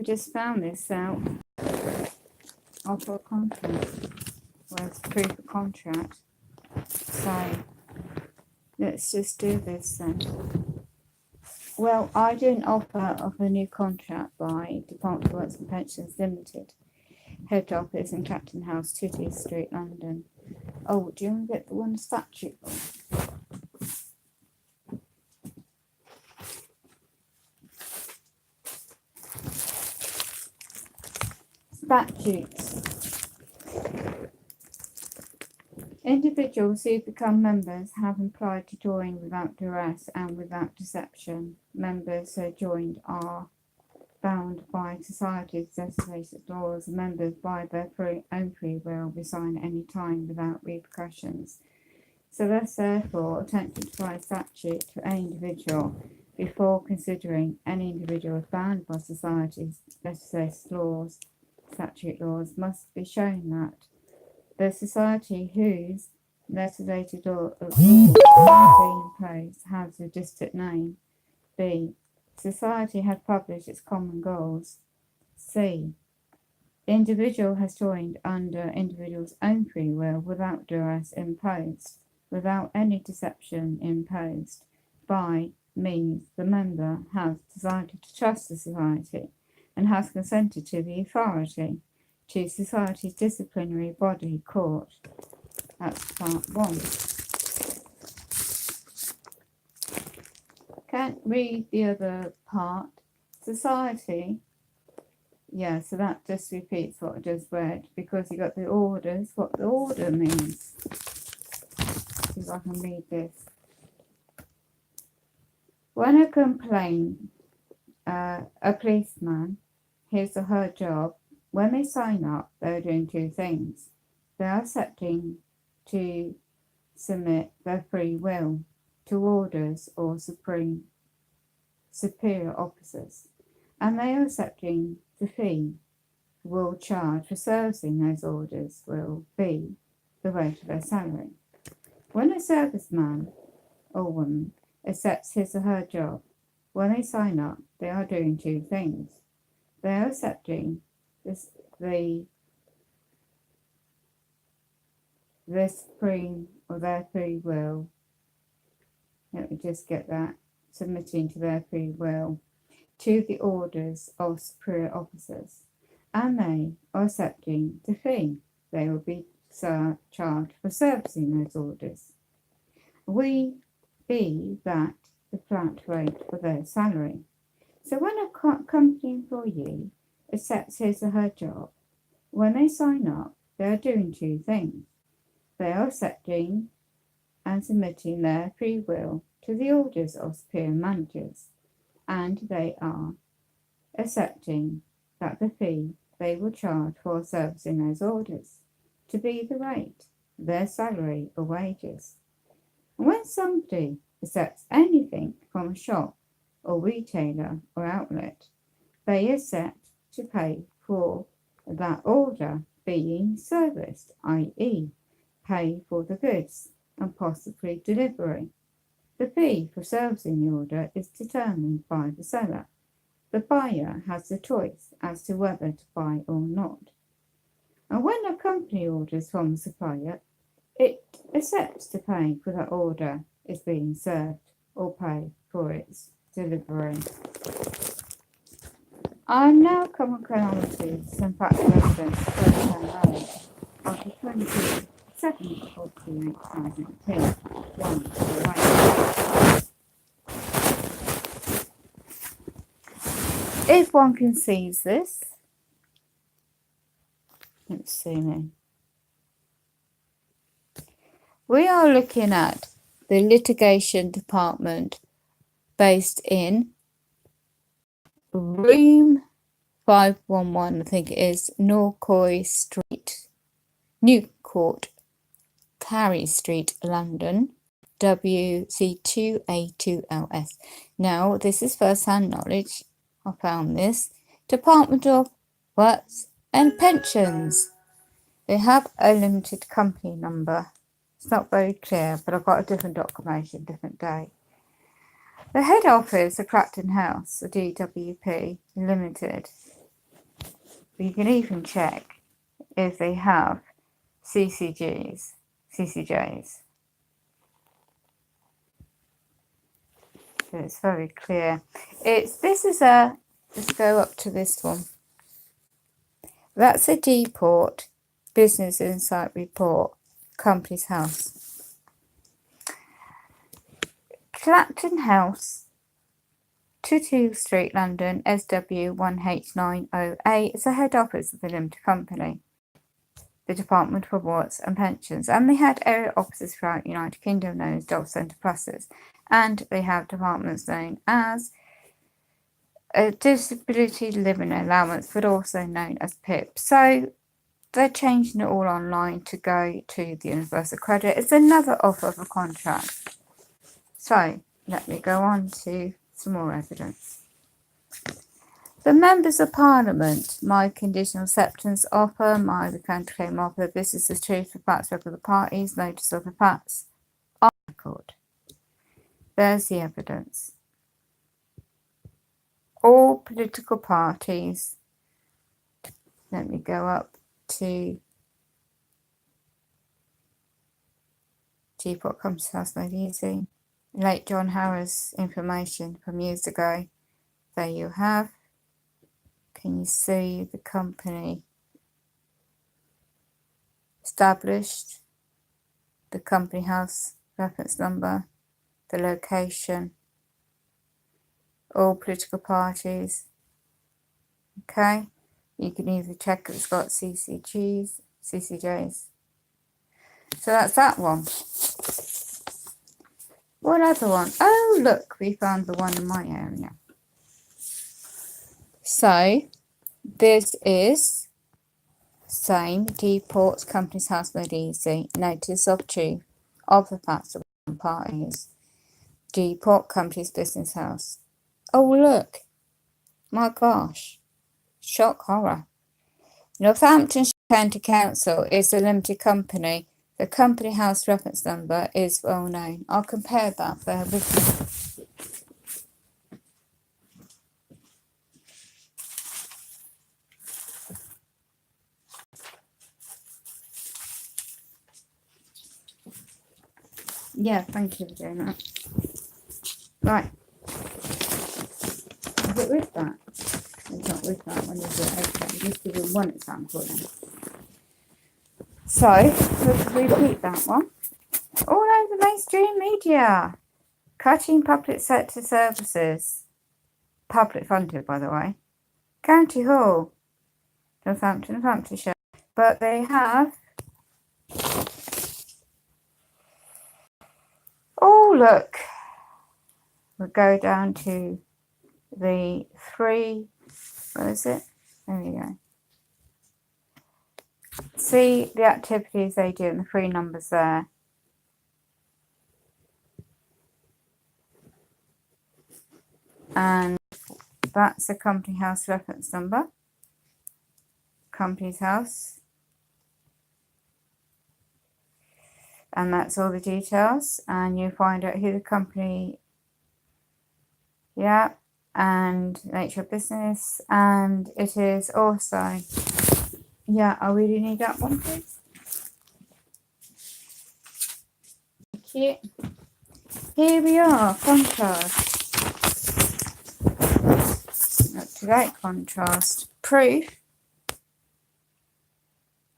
just found this out. Offer a contract. Where's proof of contract? So let's just do this then. Well, I do an offer of a new contract by Department of Works and Pensions Limited. Head office in Clapton House, Titty Street, London. Oh, do you want to get the one statute? Statutes. Individuals who become members have implied to join without duress and without deception. Members so joined are bound by society's legislated laws. Members by their own free will resign at any time without repercussions. So let's therefore attempt to apply statute to any individual before considering any individual is bound by society's legislated laws. Statute laws must be shown that the society whose legislated laws are being imposed has a distinct name. B. Society has published its common goals. C. The individual has joined under individual's own free will without duress imposed, without any deception imposed, by means the member has decided to trust the society and has consented to the authority to society's disciplinary body court. That's part 1. Can't read the other part. Society, yeah, so that just repeats what I just read, because you got the orders, what the order means. See if I can read this. When a complaint, a policeman, his or her job, when they sign up, they're doing two things. They are accepting to submit their free will to orders or superior officers, and they are accepting the fee will charge for servicing those orders will be the rate of their salary. When a serviceman or woman accepts his or her job, when they sign up, they are doing two things. They are accepting the supreme or their free will. Let me just get that. Submitting to their free will to the orders of superior officers, and they are accepting the fee they will be charged for servicing those orders. We be that the flat rate for their salary. So when a company employee accepts his or her job, when they sign up, they are doing two things. They are accepting and submitting their free will to the orders of superior managers, and they are accepting that the fee they will charge for servicing those orders to be the rate of their salary or wages. And when somebody accepts anything from a shop or retailer or outlet, they accept to pay for that order being serviced, i.e., pay for the goods and possibly delivery. The fee for servicing the order is determined by the seller. The buyer has the choice as to whether to buy or not. And when a company orders from a supplier, it accepts to pay for that order is being served or pay for its delivery. I'm now coming on to some factual evidence of the 22nd of 2010. If one conceives this, let's zoom in. We are looking at the litigation department based in room 511, I think it is, Norcoy Street, Newcourt, Carey Street, London, WC2A2LS. Now, this is first-hand knowledge. I found this. Department of Works and Pensions. They have a limited company number. It's not very clear, but I've got a different documentation, different day. The head office of Clapton House, the DWP Limited, You can even check if they have CCJs. So it's very clear. Let's go up to this one. That's a deport business insight report, Company's House. Clapton House, 22 Street, London, SW1H908 is the head office of the limited company, the Department for Wards and Pensions, and they had area offices throughout the United Kingdom known as Dog Centre Pluses, and they have departments known as a Disability Living Allowance, but also known as PIP. So they're changing it all online to go to the Universal Credit. It's another offer of a contract. So let me go on to some more evidence. The Members of Parliament, my conditional acceptance offer, my counterclaim offer, this is the truth, the facts, record of the parties, notice of the facts on record. There's the evidence. All political parties, let me go up to Deport Company's House Made Easy. Late John Harris information from years ago. There you have. Can you see the company established, the company house reference number, the location, all political parties. Okay, you can either check if it's got CCJs. So that's that one. What other one? Oh, look, we found the one in my area. So this is same Deport Company's House Made Easy. Notice of truth of the facts of the parties. Deport Company's Business House. Oh look, my gosh, shock horror. Northamptonshire County Council is a limited company. The company house reference number is well known. I'll compare that there with you. Yeah, thank you for doing that. Right. Is it with that? It's not with that one, is it? Okay, just give you one example then. So, let's repeat that one. All over mainstream media. Cutting public sector services. Public funded, by the way. County Hall. Northamptonshire. But they have... Oh, look. We'll go down to the 3... Where is it? There we go. See the activities they do and the 3 numbers there. And that's the company house reference number. Company's house. And that's all the details. And you find out who the company, yeah, and nature of business. And it is also, yeah, I really need that one, please. Thank you. Here we are, contrast. Up-to-date contrast. Proof.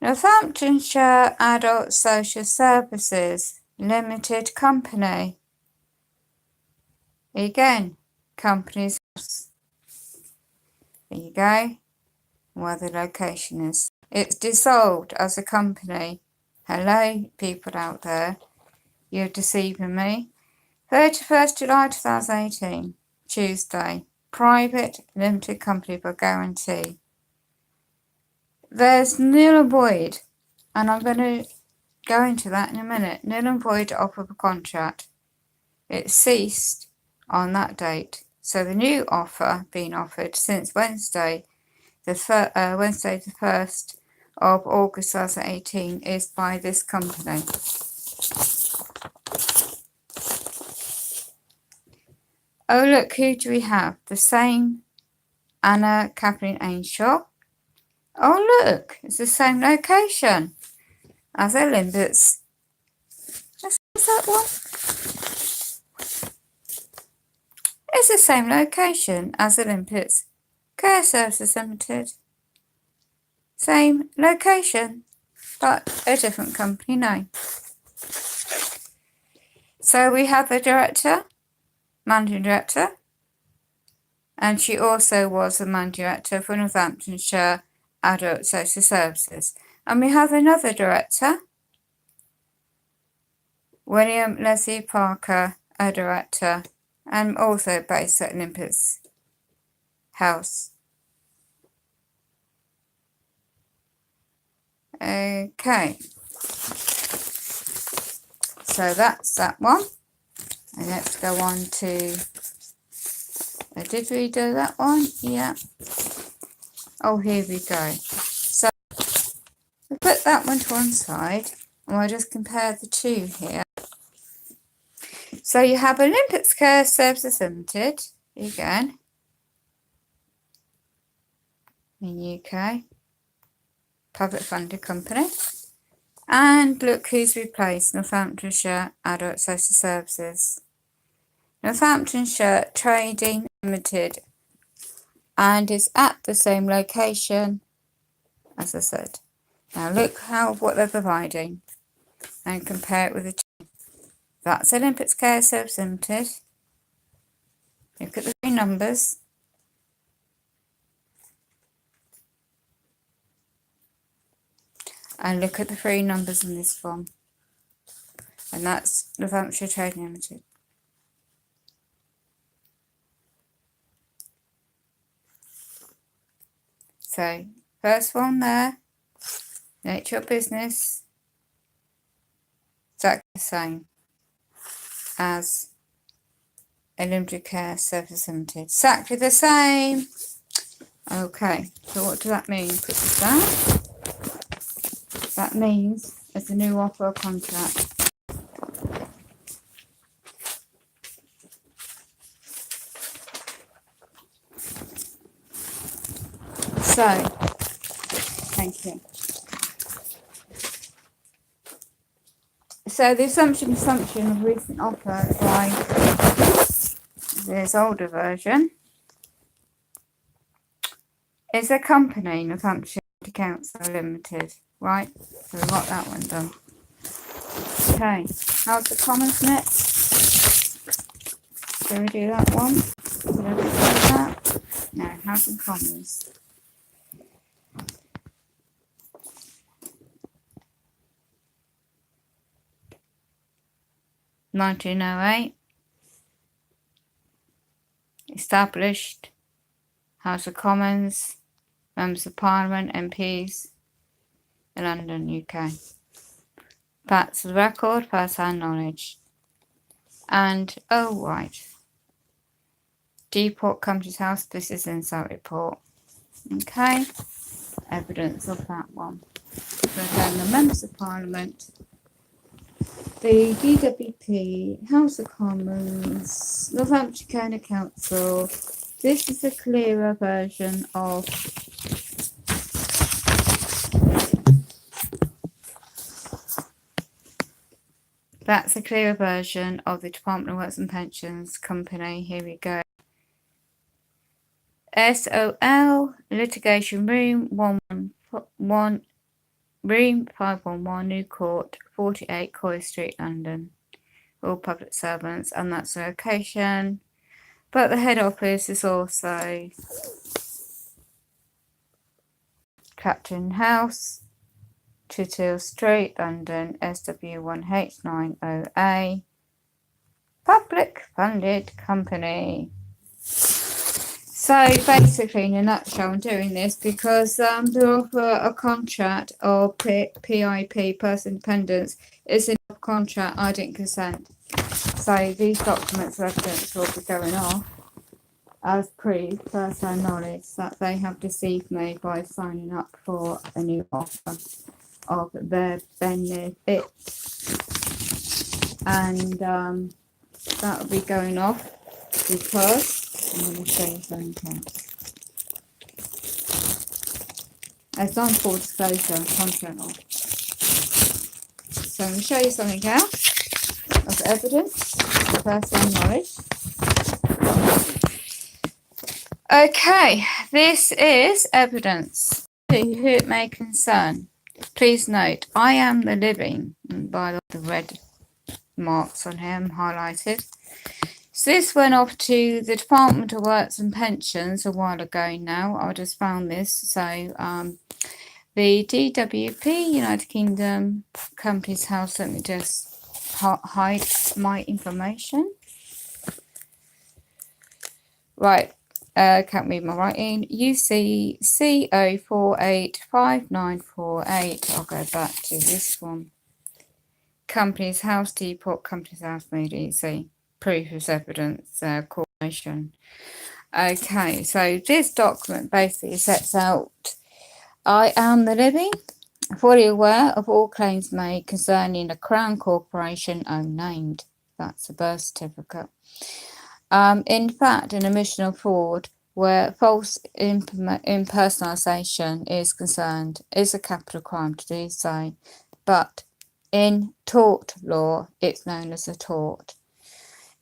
Northamptonshire Adult Social Services Limited Company. Again, company's house. There you go. Where the location is. It's dissolved as a company. Hello, people out there. You're deceiving me. 31st July 2018. Tuesday. Private limited company by guarantee. There's nil and void, and I'm going to go into that in a minute. Nil and void offer of a contract. It ceased on that date. So the new offer being offered since Wednesday, the 1st of August 2018, is by this company. Oh look, who do we have? The same Anna Kathleen Ainshaw. Oh look, it's the same location as Olympus. What's that one? It's the same location as Olympus Care Services Limited. Same location, but a different company name. So we have the director, managing director, and she also was the managing director for Northamptonshire Adult Social Services. And we have another director, William Leslie Parker, a director, and also based at Olympus House. Okay, so that's that one. And let's go on to, did we do that one? Yeah. Oh, here we go. So we put that one to one side, and we'll just compare the two here. So you have Olympus Care Services Limited, again, in UK, public funded company. And look who's replaced, Northamptonshire Adult Social Services. Northamptonshire Trading Limited, and is at the same location, as I said. Now look what they're providing and compare it with the two. That's Olympus Care Services Limited. Look at the three numbers. And look at the three numbers in this form. And that's Northamptonshire Trading Limited. So, first one there, nature of business, exactly the same as Olympus Care Services Limited. Exactly the same. Okay, so what does that mean? Put this down. That means it's a new offer contract. So, thank you. So the assumption of recent offer by this older version is a company, Northamptonshire Council Limited, right? So we got that one done. Okay, how's the commons next? Shall we do that one? Did I do that? No, how's the commons? (1908) established House of Commons, Members of Parliament, MPs in London, UK. Facts of the record, first-hand knowledge. And, oh right, Deport Company's House, this is inside report. Okay, evidence of that one. So then the Members of Parliament, the DWP, House of Commons, Northamptonshire County Council. This is a clearer version of that's a clearer version of the Department of Works and Pensions Company. Here we go. SOL Litigation Room 111 Room 511 New Court 48 Coy Street, London. All public servants, and that's the location. But the head office is also Clapton House, Tootle Street, London, SW1H90A. Public funded company. So basically, in a nutshell, I'm doing this because to offer a contract of PIP, person independence, is in a contract I didn't consent. So these documents of evidence will be going off as proof, first-hand knowledge, that they have deceived me by signing up for a new offer of their benefit. And that will be going off because I'm going to show you something. as non-full disclosure and content of. So I'm going to show you something else of evidence, first-hand knowledge. Okay, this is evidence to who it may concern. Please note, I am the living, and by the red marks on him highlighted. So this went off to the Department of Works and Pensions a while ago now. I just found this. So the DWP, United Kingdom Companies House, let me just hide my information. Right, can't read my writing. UC CO485948. I'll go back to this one. Companies House Depot, Companies House Made Easy. Proof is evidence, corporation. Okay, so this document basically sets out, I am the living, fully aware of all claims made concerning a Crown Corporation unnamed. That's a birth certificate. In fact, an omission of fraud where false impersonation is concerned is a capital crime to do so, but in tort law, it's known as a tort.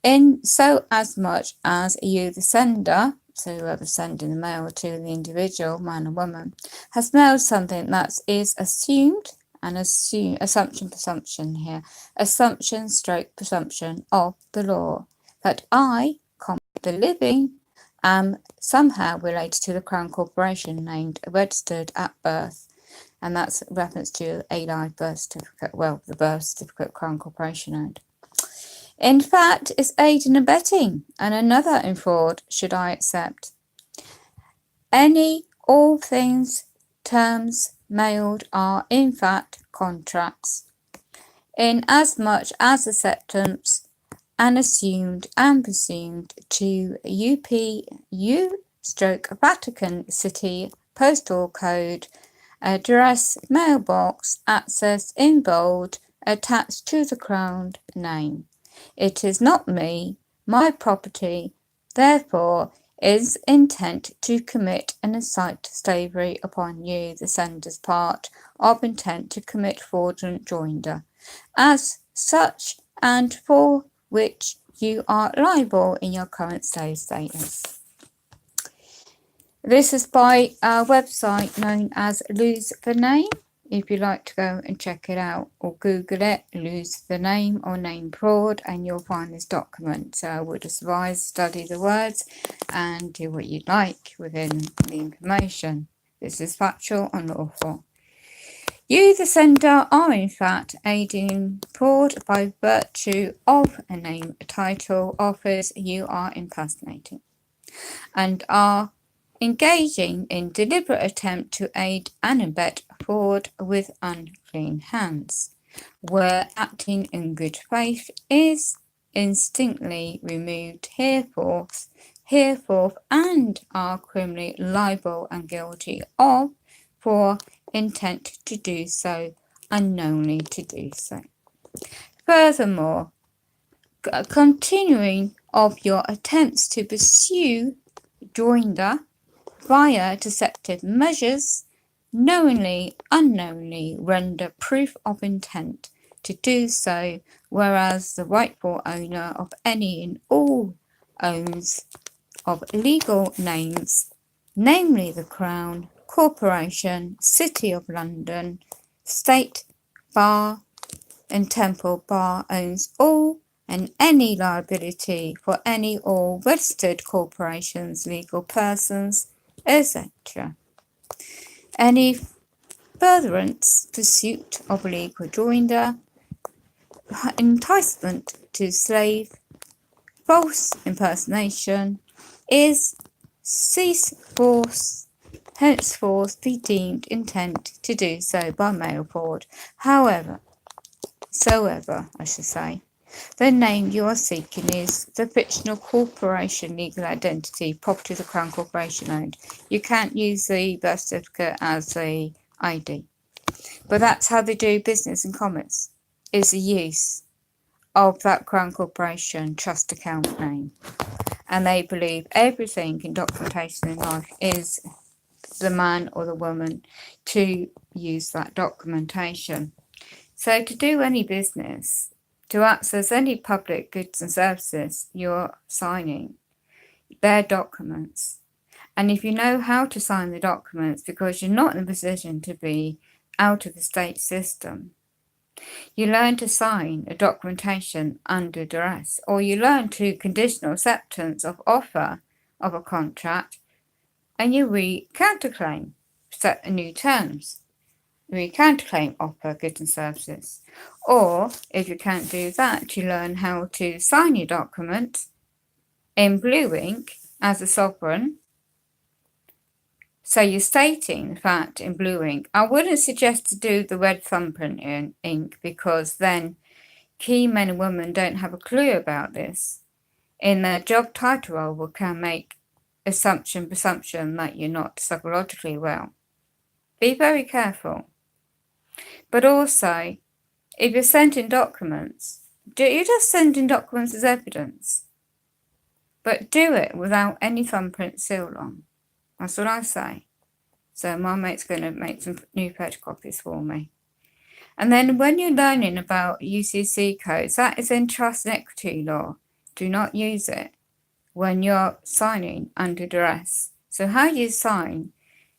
In so as much as you, the sender, so whoever's sending the mail to the individual, man or woman, has mailed something that is assumed, and assumption here, assumption stroke presumption of the law, that I, the living, am somehow related to the Crown Corporation named registered at birth. And that's reference to a live birth certificate, well, the birth certificate Crown Corporation owned. In fact, it's aid and abetting, and another in fraud, should I accept. All things, terms mailed are in fact contracts, in as much as acceptance and assumed and presumed to UPU/Vatican City postal code, address, mailbox, access in bold, attached to the Crown name. It is not me, my property, therefore is intent to commit and incite slavery upon you, the sender's part of intent to commit fraudulent joinder, as such and for which you are liable in your current slave status. This is by a website known as Lose the Name. If you'd like to go and check it out, or Google it, Lose the Name or Name Fraud, and you'll find this document. So I would advise study the words and do what you'd like within the information. This is factual and lawful. You, the sender, are in fact aiding fraud by virtue of a name, a title, office you are impersonating, and are engaging in deliberate attempt to aid and abet fraud with unclean hands, where acting in good faith is instinctly removed hereforth, and are criminally liable and guilty of for intent to do so, unknowingly to do so. Furthermore, continuing of your attempts to pursue joinder via deceptive measures, knowingly, unknowingly render proof of intent to do so, whereas the rightful owner of any and all owns of legal names, namely the Crown, Corporation, City of London, State, Bar, and Temple Bar owns all and any liability for any all registered corporations, legal persons, etc. Any furtherance, pursuit of legal joinder, enticement to slave, false impersonation, is henceforth be deemed intent to do so by mail fraud. However, the name you are seeking is the fictional corporation legal identity, property of the Crown Corporation owned. You can't use the birth certificate as a ID. But that's how they do business and commerce, is the use of that Crown Corporation trust account name. And they believe everything in documentation in life is the man or the woman to use that documentation. So to do any business, to access any public goods and services, you're signing their documents. And if you know how to sign the documents, because you're not in a position to be out of the state system, you learn to sign a documentation under duress, or you learn to conditional acceptance of offer of a contract, and you counterclaim, set new terms, counterclaim offer goods and services. Or if you can't do that, you learn how to sign your document in blue ink as a sovereign. So you're stating the fact in blue ink. I wouldn't suggest to do the red thumbprint in ink, because then key men and women don't have a clue about this. In their job title role, can make presumption that you're not psychologically well. Be very careful. But also, if you're sending documents, you're just sending documents as evidence. But do it without any thumbprint seal on. That's what I say. So my mate's going to make some new photocopies for me. And then when you're learning about UCC codes, that is in trust and equity law. Do not use it when you're signing under duress. So how you sign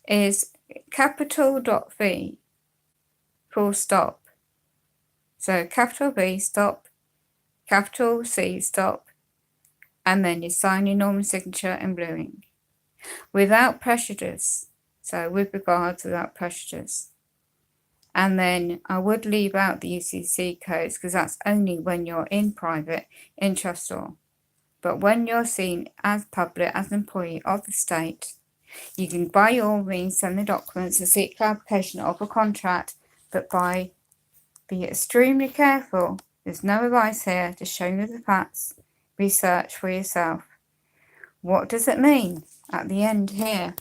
is capital .v, full stop. So capital V, stop, capital C, stop, and then you sign your normal signature in blue ink. Without prejudice. So with regards, without prejudice. And then I would leave out the UCC codes, because that's only when you're in private, in trust law. But when you're seen as public, as an employee of the state, you can by all means send the documents and seek clarification of a contract, but be extremely careful. There's no advice here, just show you the facts, research for yourself. What does it mean at the end here?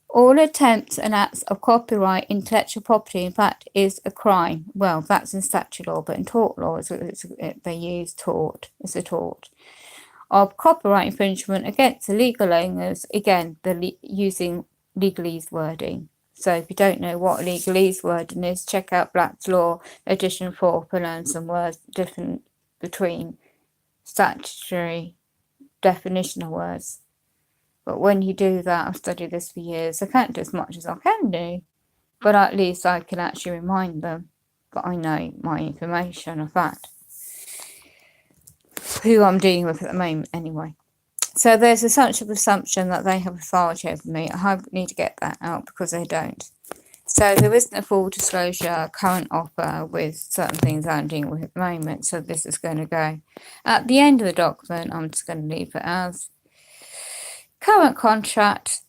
All attempts and acts of copyright intellectual property, in fact, is a crime. Well, that's in statute law, but in tort law, they use tort. It's a tort of copyright infringement against illegal owners. Again, using legalese wording. So if you don't know what legalese wording is, check out Black's Law Edition 4 to learn some words different between statutory definition of words. But when you do that, I've studied this for years. I can't do as much as I can do, but at least I can actually remind them that I know my information of that. Who I'm dealing with at the moment, anyway. So there's a such assumption that they have authority over me. I need to get that out, because they don't. So there isn't a full disclosure current offer with certain things I'm dealing with at the moment. So this is going to go at the end of the document. I'm just going to leave it as current contract,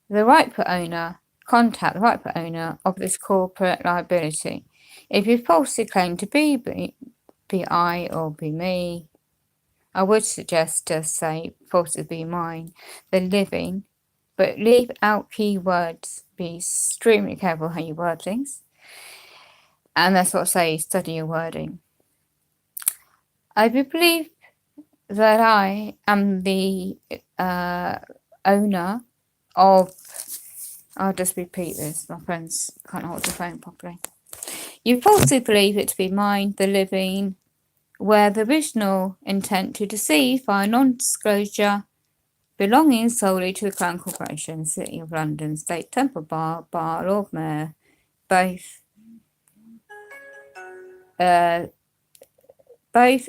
the rightful owner, contact the rightful owner of this corporate liability. If you falsely claim to be I or be me, I would suggest just say falsely be mine, the living, but leave out keywords. Be extremely careful how you word things. And that's what I say, study your wording. I believe that I am the owner of, I'll just repeat this, my friends can't hold the phone properly. You falsely believe it to be mine, the living, where the original intent to deceive by non-disclosure belonging solely to the Crown Corporation, City of London, State Temple Bar, Lord Mayor, both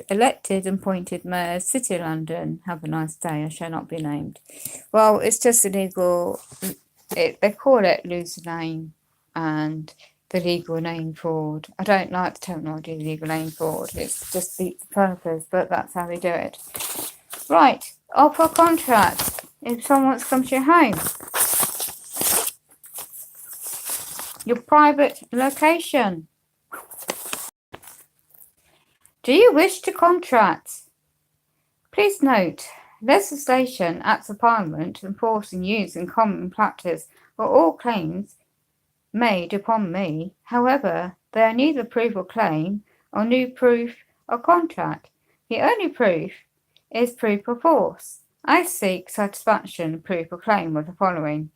elected and appointed mayors, City of London. Have a nice day. I shall not be named. Well, it's just a legal. They call it loose name and the legal name fraud. I don't like the terminology legal name fraud. It's just the purpose, but that's how they do it. Right, offer contract. If someone wants to come to your home, your private location. Do you wish to contract? Please note, legislation, acts of parliament, enforcing use in common practice are all claims made upon me. However, they are neither proof of claim or new proof of contract. The only proof is proof of force. I seek satisfaction, proof or claim of the following.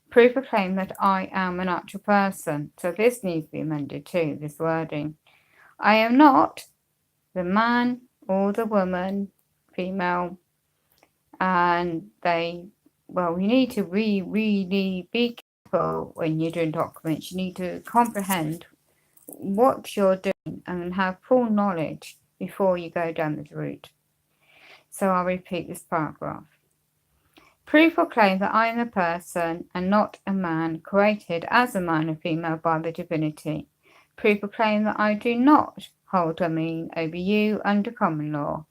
Proof or claim that I am an actual person. So this needs to be amended too, this wording. I am not the man or the woman, female, and you need to really be careful when you're doing documents. You need to comprehend what you're doing and have full knowledge before you go down this route. So I'll repeat this paragraph. Proof or claim that I am a person and not a man, created as a man and female by the divinity. Proof or claim that I do not hold dominion over you under common law.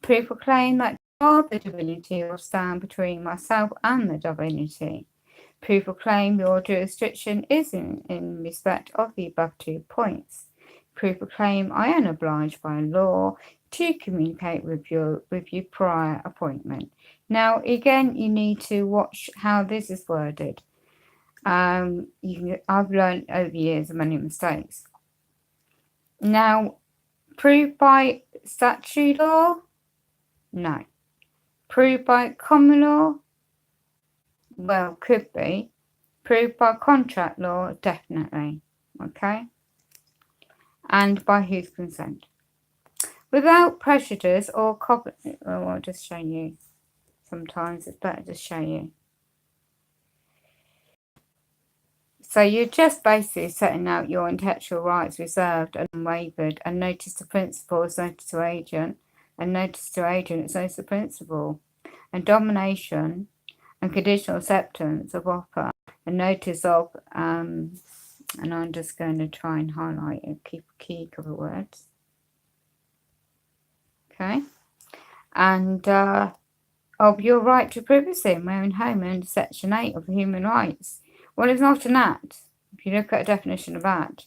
Proof or claim that you are the divinity or stand between myself and the divinity. Proof or claim your jurisdiction is in respect of the above 2 points. Proof or claim I am obliged by law to communicate with you prior appointment. Now, again, you need to watch how this is worded. I've learned over the years of many mistakes. Now, proved by statute law? No. Proved by common law? Well, could be. Proved by contract law? Definitely. Okay? And by whose consent? Without prejudice or I'll just show you. Sometimes it's better to show you. So you're just basically setting out your intellectual rights reserved and unwavered, and notice to principal is notice to agent, and notice to agent is notice to principal, and domination and conditional acceptance of offer, and notice of, and I'm just going to try and highlight a key couple of words. Okay, and of your right to privacy in my own home under Section 8 of the Human Rights. Well, it's not an act. If you look at a definition of act,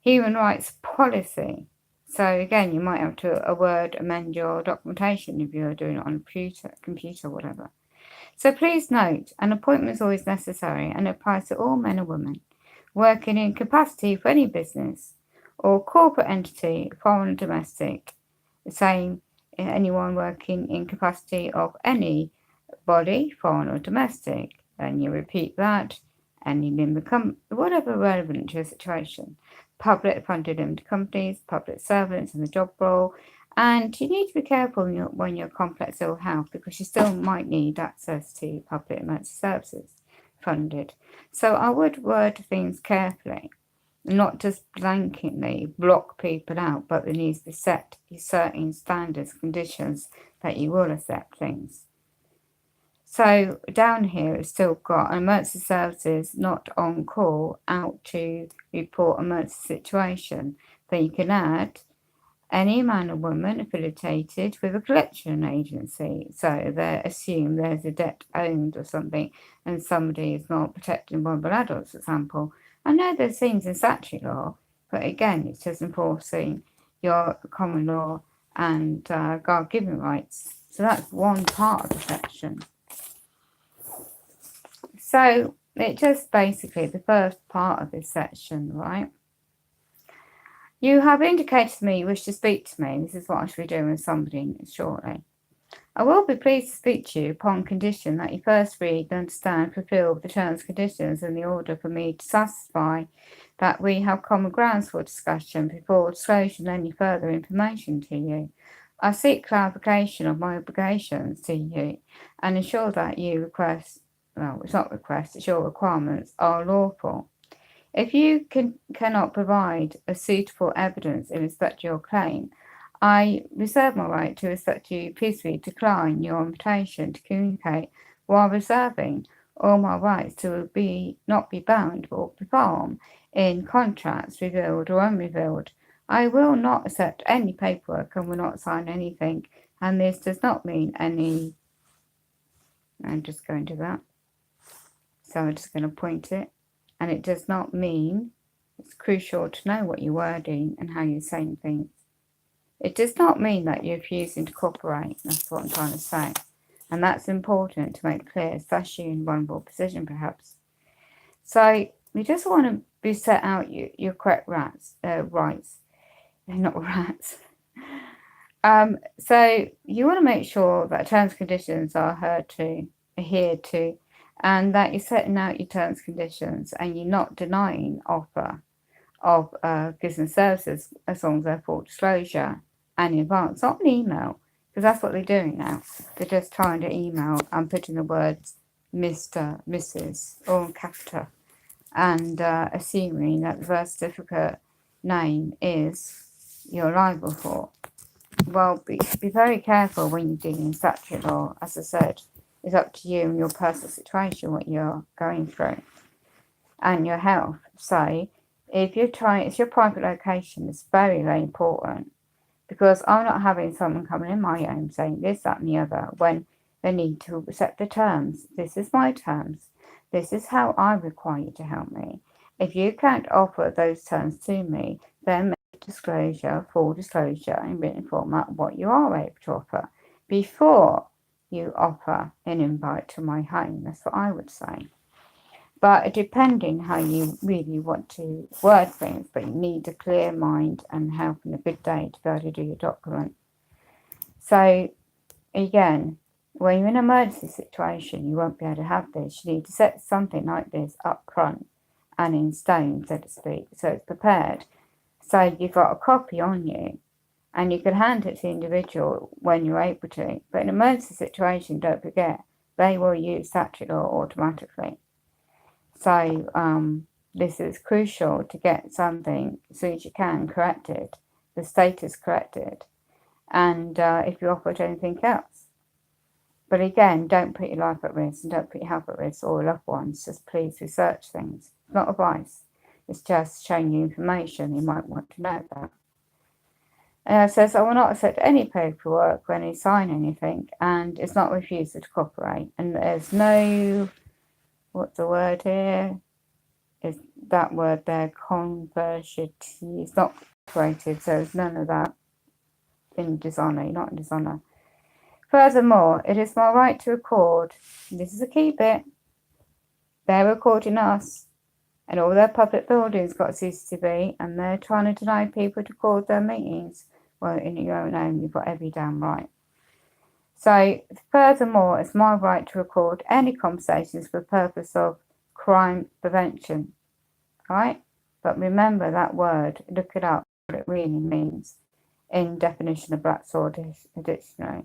human rights policy. So again, you might have to amend your documentation if you're doing it on a computer, whatever. So please note, an appointment is always necessary and applies to all men and women working in capacity for any business or corporate entity, foreign or domestic. The same anyone working in capacity of any body, foreign or domestic. Then you repeat that, any limited whatever relevant to your situation. Public funded limited companies, public servants in the job role, and you need to be careful when you're complex ill health, because you still might need access to public emergency services funded. So I would word things carefully, not just blanketly block people out, but there needs to be set certain standards, conditions that you will accept things. So down here it's still got emergency services not on call, out to report emergency situation. Then you can add any man or woman affiliated with a collection agency. So they assume there's a debt owned or something and somebody is not protecting vulnerable adults, for example. I know there's things in statute law, but again, it's just enforcing your common law and God-given rights. So that's one part of the section. So it's just basically the first part of this section, right? You have indicated to me you wish to speak to me. This is what I shall be doing with somebody shortly. I will be pleased to speak to you upon condition that you first read, understand, fulfil the terms and conditions in the order for me to satisfy that we have common grounds for discussion before disclosing any further information to you. I seek clarification of my obligations to you and ensure that you it's your requirements are lawful. If you cannot provide a suitable evidence in respect to your claim, I reserve my right to respectfully peacefully decline your invitation to communicate while reserving all my rights to not be bound or perform in contracts revealed or unrevealed. I will not accept any paperwork and will not sign anything, and this does not mean any. I'm just going to that. So I'm just going to point it. And it does not mean, it's crucial to know what you're wording and how you're saying things. It does not mean that you're refusing to cooperate. That's what I'm trying to say. And that's important to make clear, especially in vulnerable position, perhaps. So we just want to be set out your correct rights. They're not rats. So you want to make sure that terms and conditions are adhered to, and that you're setting out your terms and conditions, and you're not denying offer of goods and services as long as they're full disclosure and in advance, not an email, because that's what they're doing now. They're just trying to email and putting the words Mr., Mrs., or capita, and assuming that the birth certificate name is you're liable for. Well, be very careful when you're dealing in statute law. As I said, it's up to you and your personal situation, what you're going through, and your health. So, if it's your private location, it's very, very important, because I'm not having someone coming in my home saying this, that, and the other when they need to set the terms. This is my terms. This is how I require you to help me. If you can't offer those terms to me, then make disclosure, full disclosure in written format what you are able to offer before you offer an invite to my home. That's what I would say. But depending how you really want to word things, but you need a clear mind and health and a good day to be able to do your document. So again, when you're in an emergency situation, you won't be able to have this. You need to set something like this up front and in stone, so to speak, so it's prepared. So you've got a copy on you, and you can hand it to the individual when you're able to. But in an emergency situation, don't forget, they will use statute law automatically. So this is crucial to get something as soon as you can corrected, the status corrected, and if you offer anything else. But again, don't put your life at risk and don't put your health at risk or loved ones. Just please research things. It's not advice. It's just showing you information you might want to know about. It says, I will not accept any paperwork when you sign anything, and it's not refusal to cooperate. And there's no, what's the word here? Is that word there, conversion? It's not cooperated, so there's none of that in dishonour. You're not in dishonour. Furthermore, it is my right to record. This is a key bit. They're recording us, and all their public buildings got CCTV, and they're trying to deny people to record their meetings. Well, in your own home, you've got every damn right. So, furthermore, it's my right to record any conversations for the purpose of crime prevention. Right? But remember that word, look it up, what it really means in definition of Black's-Law Dictionary.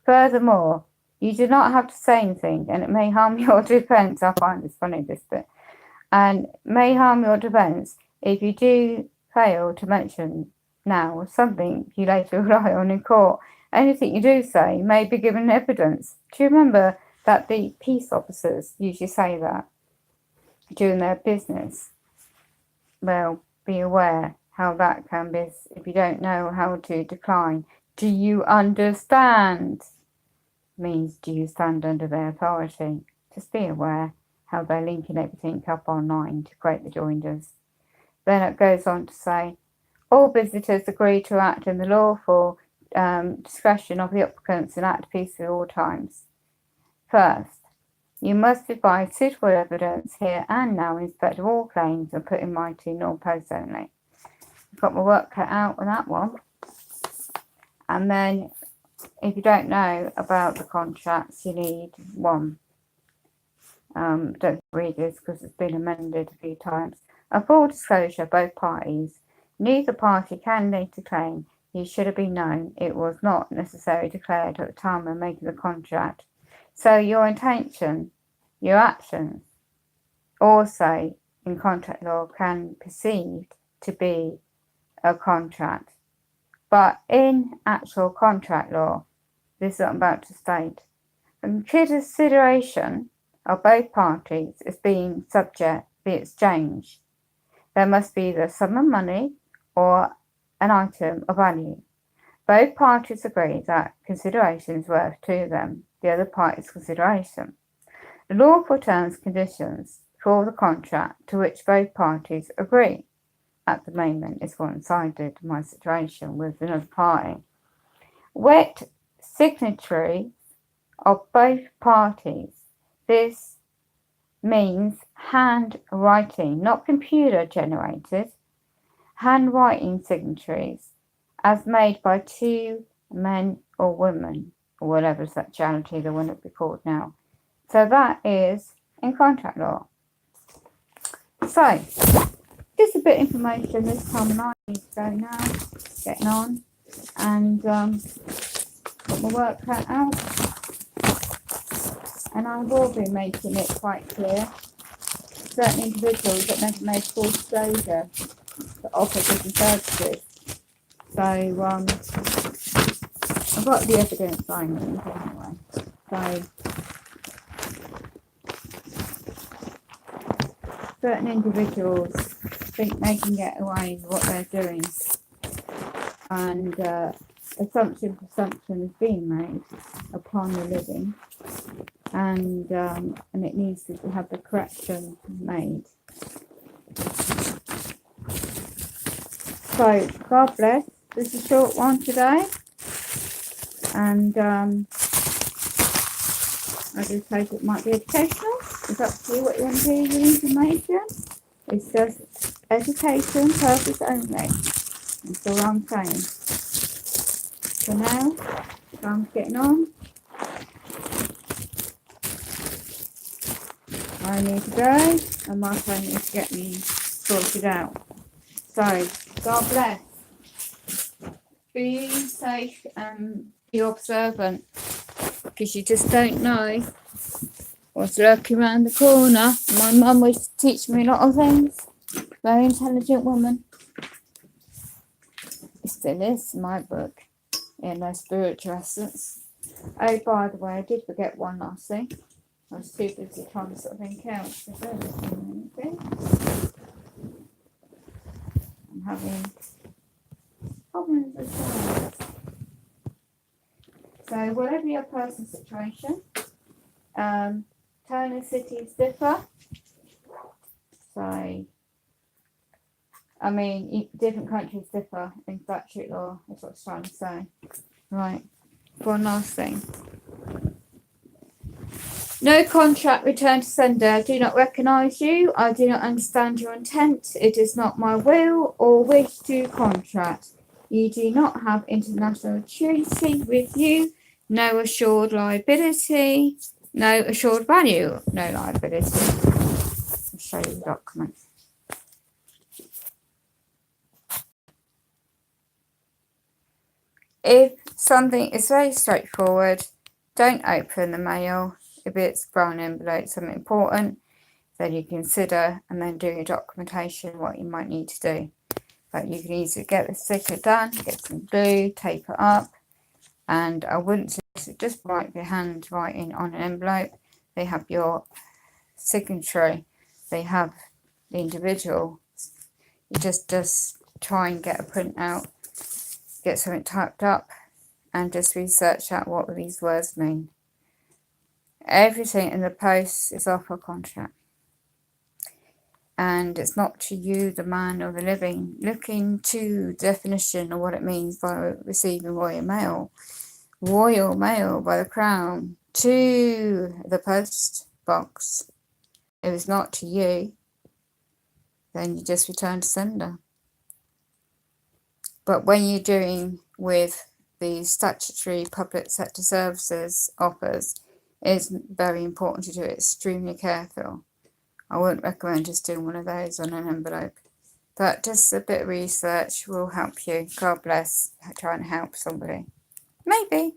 Furthermore, you do not have to say anything, and it may harm your defence. I find this funny, this bit. And may harm your defence if you do fail to mention now something you later rely on in court. Anything you do say may be given evidence. Do you remember that the peace officers usually say that during their business? Well, be aware how that can be if you don't know how to decline. Do you understand? Means do you stand under their authority? Just be aware how they're linking everything up online to create the joinders. Then it goes on to say, all visitors agree to act in the lawful discretion of the applicants and act peacefully at all times. First, you must provide suitable evidence here and now in respect of all claims and put in writing, non-post only. I've got my work cut out on that one. And then, if you don't know about the contracts, you need one. Don't read this because it's been amended a few times. A full disclosure of both parties. Neither party can later claim he should have been known it was not necessarily declared at the time of making the contract. So your intention, your actions, also in contract law can be perceived to be a contract. But in actual contract law, this is what I'm about to state, the consideration of both parties is being subject to the exchange. There must be the sum of money or an item of value. Both parties agree that consideration is worth to them the other party's consideration. The lawful terms and conditions for the contract to which both parties agree at the moment is one-sided in my situation with another party. Wet signatory of both parties. This means handwriting, not computer generated. Handwriting signatories as made by two men or women, or whatever sexuality they want to be called now. So that is in contract law. So, just a bit of information this time of night. I need to go now, getting on, and got my work cut out. And I will be making it quite clear. Certain individuals that never made full disclosure to offer goods and services. So, I've got the evidence I need anyway. So, certain individuals think they can get away with what they're doing, and assumption is being made upon the living, and it needs to have the correction made. So God bless. This is a short one today, and I just hope it might be educational. It's up to you what you want to do with information. It's just education purpose only. That's all I'm saying. For now, I'm getting on. I need to go, and my phone needs to get me sorted out. So, God bless. Be safe and be observant, because you just don't know what's lurking around the corner. My mum was teaching me a lot of things. Very intelligent woman. It still is my book, in her spiritual essence. Oh, by the way, I did forget one last thing. I was too busy trying to sort of think else. I'm having problems with that. So, whatever your personal situation, tone of cities differ. So, I mean, different countries differ in statute law. That's what I was trying to say. Right. One last thing. No contract returned to sender. I do not recognise you. I do not understand your intent. It is not my will or wish to contract. You do not have international treaty with you. No assured liability. No assured value. No liability. I'll show you the document. If something is very straightforward, don't open the mail. If it's brown envelope, something important, then you consider and then do your documentation, what you might need to do. But you can easily get the sticker done, get some glue, tape it up, and I wouldn't just write your handwriting on an envelope. They have your signature, they have the individual. You just try and get a print out, get something typed up, and just research out what these words mean. Everything in the post is off a contract, and it's not to you, the man or the living. Look into definition of what it means by receiving royal mail by the Crown to the post box. If it's not to you, then you just return to sender. But when you're doing with the statutory public sector services offers, it's very important to do it extremely careful. I wouldn't recommend just doing one of those on an envelope. But just a bit of research will help you. God bless. Try and help somebody. Maybe.